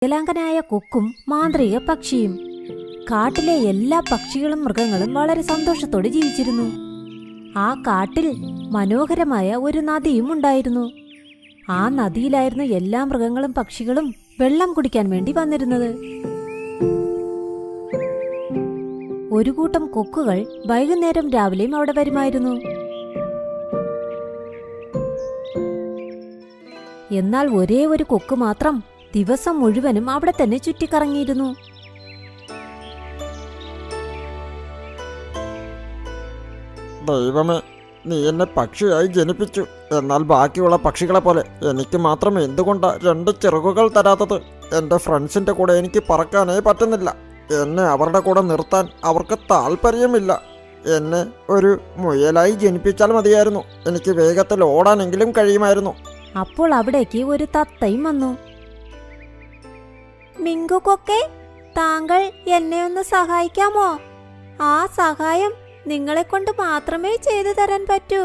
വികലാംഗനായ കൊക്കും മാന്ത്രിക പക്ഷിയും. കാട്ടിലെ എല്ലാ പക്ഷികളും മൃഗങ്ങളും വളരെ സന്തോഷത്തോടെ ജീവിച്ചിരുന്നു. ആ കാട്ടിൽ മനോഹരമായ ഒരു നദിയും ഉണ്ടായിരുന്നു. ആ നദിയിലായിരുന്നു എല്ലാ മൃഗങ്ങളും പക്ഷികളും വെള്ളം കുടിക്കാൻ വേണ്ടി വന്നിരുന്നത്. ഒരു കൂട്ടം കൊക്കുകൾ വൈകുന്നേരം രാവിലെയും അവിടെ വരുമായിരുന്നു. എന്നാൽ ഒരേ ഒരു കൊക്ക് മാത്രം ദിവസം മുഴുവനും അവിടെ തന്നെ ചുറ്റിക്കറങ്ങിയിരുന്നു. ദൈവമേ, നീ എന്നെ പക്ഷിയായി ജനിപ്പിച്ചു. എന്നാൽ ബാക്കിയുള്ള പക്ഷികളെ പോലെ എനിക്ക് മാത്രം എന്തുകൊണ്ടാ 2 ചിറകുകൾ തരാത്തത്? എൻ്റെ ഫ്രണ്ട്സിൻ്റെ കൂടെ എനിക്ക് പറക്കാനേ പറ്റുന്നില്ല. എന്നെ അവരുടെ കൂടെ നിർത്താൻ അവർക്ക് താല്പര്യമില്ല. എന്നെ ഒരു മുയലായി ജനിപ്പിച്ചാൽ മതിയായിരുന്നു. എനിക്ക് വേഗത്തിൽ ഓടാനെങ്കിലും കഴിയുമായിരുന്നു. അപ്പോൾ അവിടേക്ക് ഒരു തത്തയും വന്നു. മിങ്കു കൊക്കെ, താങ്കൾ എന്നെ ഒന്ന് സഹായിക്കാമോ? ആ സഹായം നിങ്ങളെ കൊണ്ട് മാത്രമേ ചെയ്തു തരാൻ പറ്റൂ.